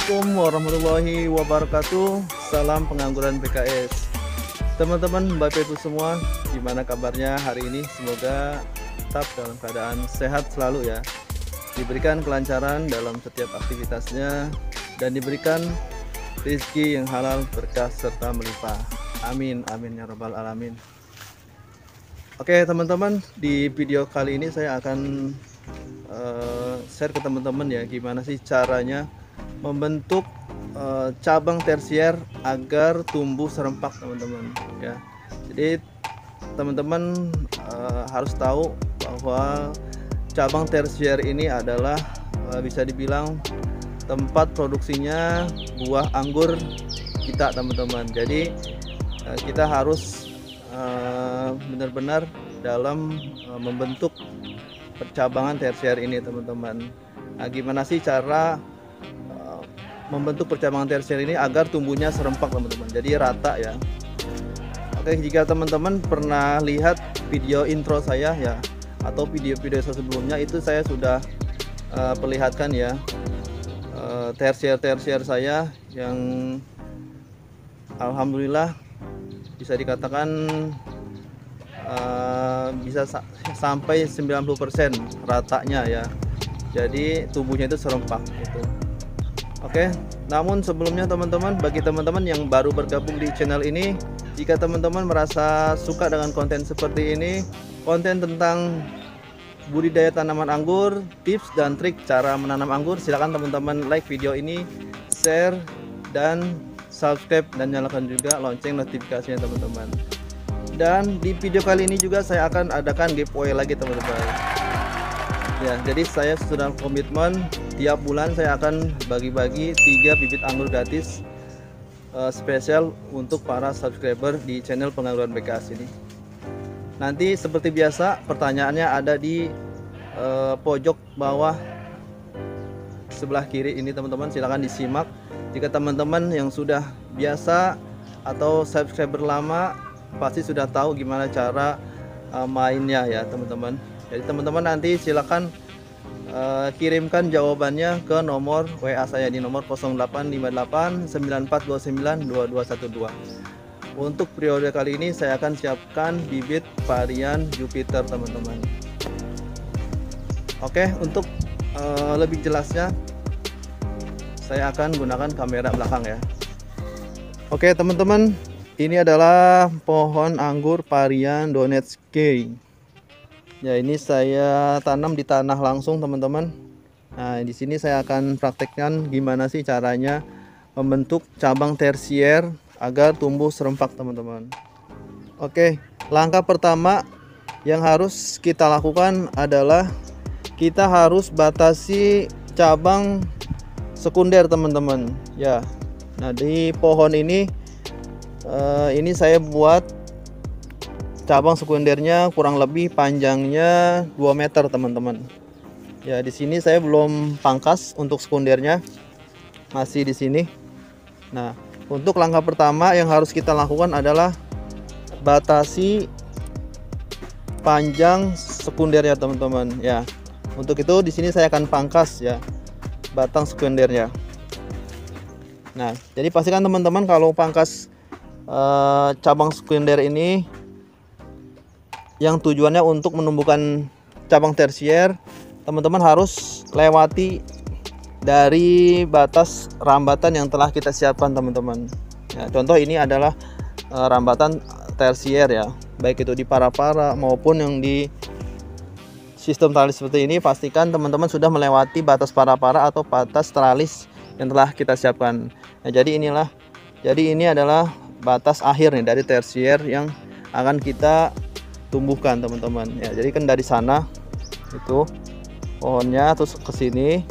Assalamualaikum warahmatullahi wabarakatuh. Salam pengangguran PKS. Teman-teman Bapak Ibu semua, gimana kabarnya hari ini? Semoga tetap dalam keadaan sehat selalu ya. Diberikan kelancaran dalam setiap aktivitasnya dan diberikan rezeki yang halal, berkah serta melimpah. Amin amin ya rabbal alamin. Oke teman-teman, di video kali ini saya akan share ke teman-teman ya, gimana sih caranya membentuk cabang tersier agar tumbuh serempak teman-teman ya. Jadi teman-teman harus tahu bahwa cabang tersier ini adalah bisa dibilang tempat produksinya buah anggur kita teman-teman. Jadi kita harus benar-benar dalam membentuk percabangan tersier ini teman-teman. Nah, gimana sih cara membentuk percabangan tersier ini agar tumbuhnya serempak teman-teman, jadi rata ya. Oke, jika teman-teman pernah lihat video intro saya ya, atau video-video sebelumnya, itu saya sudah perlihatkan ya tersier saya yang alhamdulillah bisa dikatakan bisa sampai 90% ratanya ya. Jadi tumbuhnya itu serempak gitu. Oke, namun sebelumnya teman-teman, bagi teman-teman yang baru bergabung di channel ini, jika teman-teman merasa suka dengan konten seperti ini, konten tentang budidaya tanaman anggur, tips dan trik cara menanam anggur, silakan teman-teman like video ini, share dan subscribe, dan nyalakan juga lonceng notifikasinya teman-teman. Dan di video kali ini juga saya akan adakan giveaway lagi teman-teman ya. Jadi saya sudah komitmen tiap bulan saya akan bagi-bagi 3 bibit anggur gratis spesial untuk para subscriber di channel Pengangguran PKS ini. Nanti seperti biasa pertanyaannya ada di pojok bawah sebelah kiri ini teman-teman, silahkan disimak. Jika teman-teman yang sudah biasa atau subscriber lama pasti sudah tahu gimana cara mainnya ya teman-teman. Jadi teman-teman nanti silakan kirimkan jawabannya ke nomor WA saya di nomor 0858 9429 2212. Untuk periode kali ini saya akan siapkan bibit varian Jupiter teman-teman. Oke, untuk lebih jelasnya saya akan gunakan kamera belakang ya. Oke teman-teman, ini adalah pohon anggur varian Donetsk. Ya, ini saya tanam di tanah langsung teman-teman. Nah, di sini saya akan praktekkan gimana sih caranya membentuk cabang tersier agar tumbuh serempak teman-teman. Oke, langkah pertama yang harus kita lakukan adalah kita harus batasi cabang sekunder teman-teman ya. Nah, di pohon ini saya buat cabang sekundernya kurang lebih panjangnya 2 meter teman-teman. Ya, di sini saya belum pangkas untuk sekundernya, masih di sini. Nah, untuk langkah pertama yang harus kita lakukan adalah batasi panjang sekundernya teman-teman ya. Untuk itu di sini saya akan pangkas ya batang sekundernya. Nah, jadi pastikan teman-teman kalau pangkas cabang sekunder ini yang tujuannya untuk menumbuhkan cabang tersier, teman-teman harus lewati dari batas rambatan yang telah kita siapkan teman-teman ya. Contoh ini adalah rambatan tersier ya, baik itu di para-para maupun yang di sistem tali seperti ini. Pastikan teman-teman sudah melewati batas para-para atau batas teralis yang telah kita siapkan. Nah, jadi ini adalah batas akhir nih dari tersier yang akan kita tumbuhkan teman-teman ya. Jadi kan dari sana itu pohonnya terus ke sini.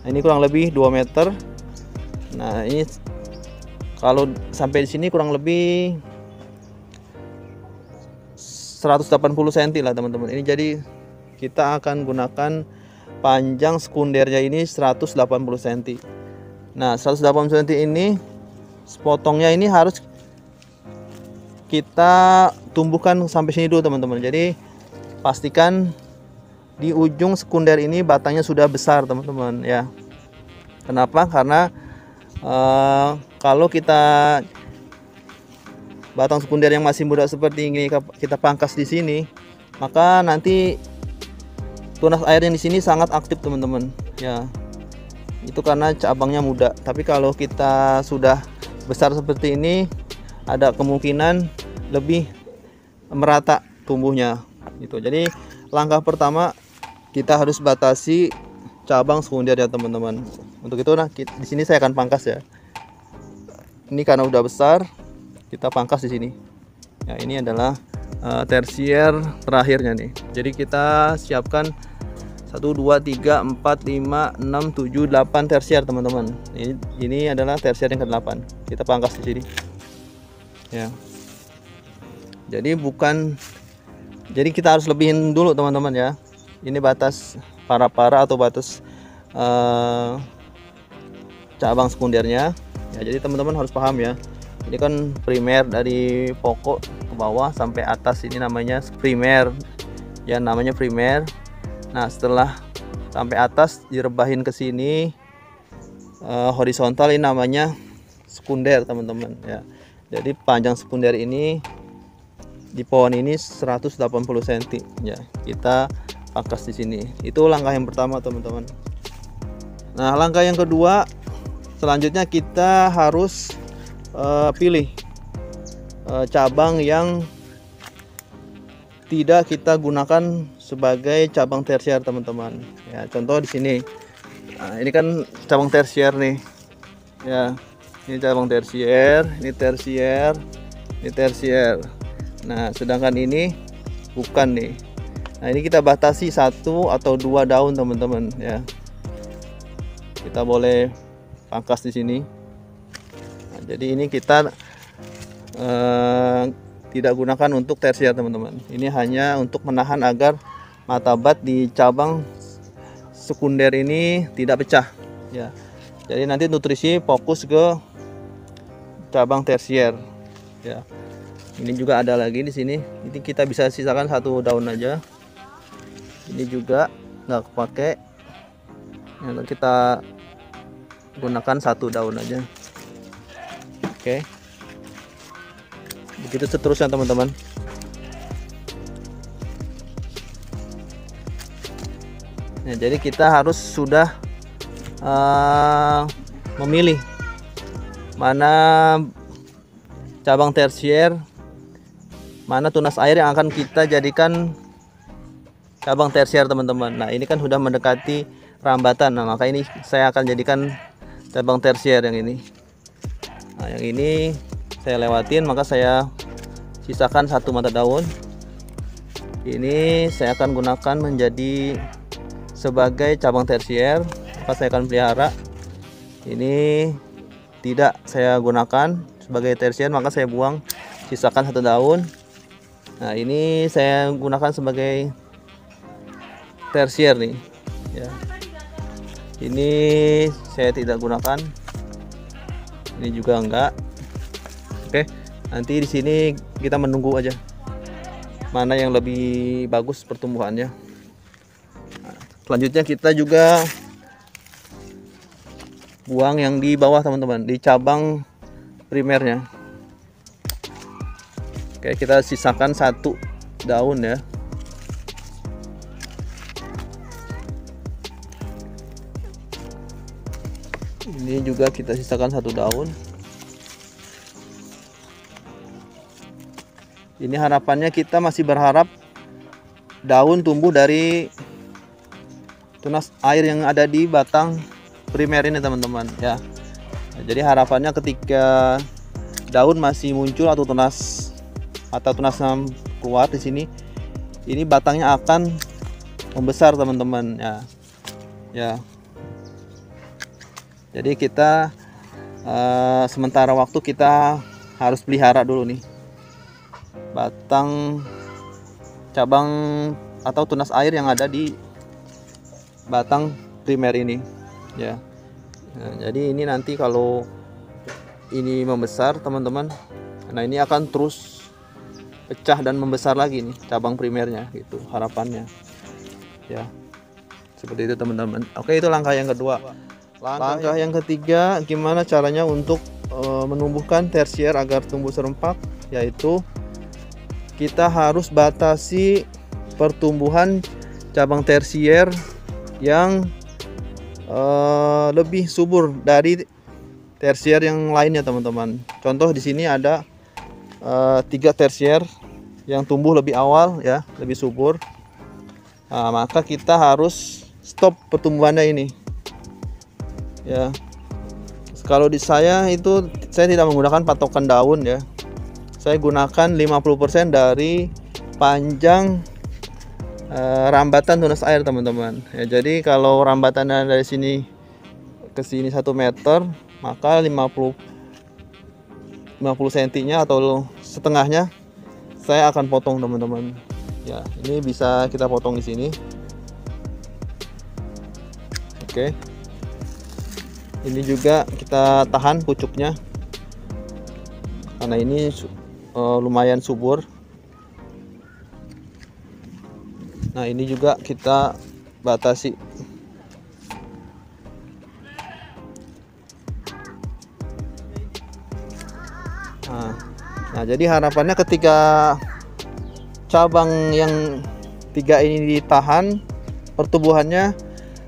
Nah, ini kurang lebih 2 meter. Nah, ini kalau sampai di sini kurang lebih 180 cm lah teman-teman. Ini jadi kita akan gunakan panjang sekundernya ini 180 cm. Nah, 180 cm ini potongnya ini harus kita tumbuhkan sampai sini dulu teman-teman. Jadi pastikan di ujung sekunder ini batangnya sudah besar teman-teman ya. Kenapa? Karena Kalau kita batang sekunder yang masih muda seperti ini kita pangkas di sini, maka nanti tunas air yang di sini sangat aktif teman-teman ya. Itu karena cabangnya muda. Tapi kalau kita sudah besar seperti ini, ada kemungkinan lebih merata tumbuhnya gitu. Jadi langkah pertama kita harus batasi cabang sekunder ya teman-teman. Untuk itu di sini saya akan pangkas ya. Ini karena udah besar, kita pangkas di sini. Ya, ini adalah tersier terakhirnya nih. Jadi kita siapkan 1 2 3 4 5 6 7 8 tersier teman-teman. Ini adalah tersier yang ke-8. Kita pangkas di sini. Ya. Jadi kita harus lebihin dulu teman-teman ya. Ini batas para atau batas cabang sekundernya. Ya, jadi teman-teman harus paham ya. Ini kan primer dari pokok ke bawah sampai atas, ini namanya primer. Ya, namanya primer. Nah, setelah sampai atas direbahin ke sini horizontal, ini namanya sekunder teman-teman ya. Jadi panjang sekunder ini di pohon ini 180 cm ya. Kita pangkas di sini. Itu langkah yang pertama teman-teman. Nah, langkah yang kedua, selanjutnya kita harus pilih cabang yang tidak kita gunakan sebagai cabang tersier teman-teman ya. Contoh di sini, nah, ini kan cabang tersier nih ya. Ini cabang tersier, ini tersier, ini tersier. Nah, sedangkan ini bukan nih. Nah, ini kita batasi 1 atau 2 daun teman-teman ya. Kita boleh pangkas di sini. Nah, jadi ini kita tidak gunakan untuk tersier teman-teman. Ini hanya untuk menahan agar matabat di cabang sekunder ini tidak pecah ya. Jadi nanti nutrisi fokus ke cabang tersier ya. Ini juga ada lagi di sini. Ini kita bisa sisakan 1 daun aja. Ini juga nggak kepake. Yang kita gunakan 1 daun aja. Oke. Begitu seterusnya teman-teman. Nah, jadi kita harus sudah memilih mana cabang tersier, mana tunas air yang akan kita jadikan cabang tersier teman-teman. Nah, ini kan sudah mendekati rambatan. Nah, maka ini saya akan jadikan cabang tersier yang ini. Nah, yang ini saya lewatin, maka saya sisakan 1 mata daun. Ini saya akan gunakan menjadi sebagai cabang tersier, maka saya akan pelihara. Ini tidak saya gunakan sebagai tersier, maka saya buang, sisakan 1 daun. Nah, ini saya gunakan sebagai tersier nih ya. Ini saya tidak gunakan, ini juga enggak. Oke, nanti di sini kita menunggu aja mana yang lebih bagus pertumbuhannya. Nah, selanjutnya kita juga buang yang di bawah teman-teman, di cabang primernya. Oke, kita sisakan 1 daun ya. Ini juga kita sisakan 1 daun. Ini harapannya kita masih berharap daun tumbuh dari tunas air yang ada di batang primer ini teman-teman ya. Nah, jadi harapannya ketika daun masih muncul atau tunas keluar di sini, ini batangnya akan membesar teman-teman ya. Ya. Jadi kita sementara waktu kita harus pelihara dulu nih batang cabang atau tunas air yang ada di batang primer ini ya. Nah, jadi ini nanti kalau ini membesar teman-teman, nah ini akan terus pecah dan membesar lagi nih cabang primernya gitu harapannya ya. Seperti itu teman-teman. Oke, itu langkah yang kedua. Langkah yang ketiga, gimana caranya untuk menumbuhkan tersier agar tumbuh serempak, yaitu kita harus batasi pertumbuhan cabang tersier yang lebih subur dari tersier yang lainnya, teman-teman. Contoh di sini ada 3 tersier yang tumbuh lebih awal ya, lebih subur. Nah, maka kita harus stop pertumbuhannya ini. Ya. Kalau di saya itu saya tidak menggunakan patokan daun ya. Saya gunakan 50% dari panjang rambatan tunas air, teman-teman. Ya, jadi kalau rambatannya dari sini ke sini 1 meter, maka 50 cm-nya atau setengahnya saya akan potong, teman-teman. Ya, ini bisa kita potong di sini. Oke. Ini juga kita tahan pucuknya karena ini lumayan subur. Nah, ini juga kita batasi. Nah, jadi harapannya ketika cabang yang 3 ini ditahan pertumbuhannya,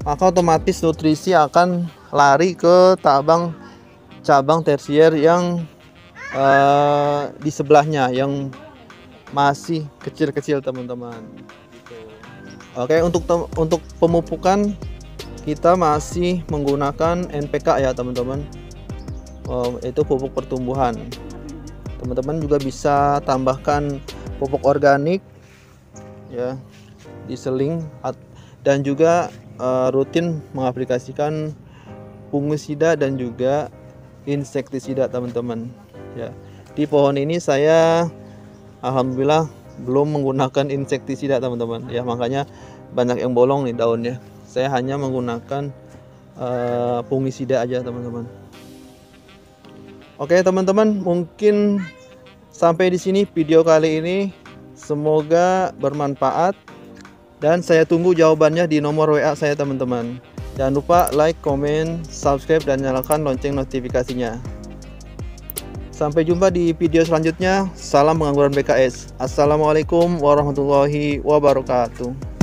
maka otomatis nutrisi akan lari ke cabang tersier yang di sebelahnya yang masih kecil-kecil, teman-teman. Oke, untuk pemupukan kita masih menggunakan NPK ya, teman-teman. Itu pupuk pertumbuhan. Teman-teman juga bisa tambahkan pupuk organik ya, diseling, dan juga rutin mengaplikasikan fungisida dan juga insektisida, teman-teman. Ya, di pohon ini saya alhamdulillah belum menggunakan insektisida, teman-teman. Ya, makanya banyak yang bolong nih daunnya. Saya hanya menggunakan fungisida aja, teman-teman. Oke, teman-teman, mungkin sampai di sini video kali ini. Semoga bermanfaat dan saya tunggu jawabannya di nomor WA saya, teman-teman. Jangan lupa like, comment, subscribe, dan nyalakan lonceng notifikasinya. Sampai jumpa di video selanjutnya. Salam pengangguran BKS. Assalamualaikum warahmatullahi wabarakatuh.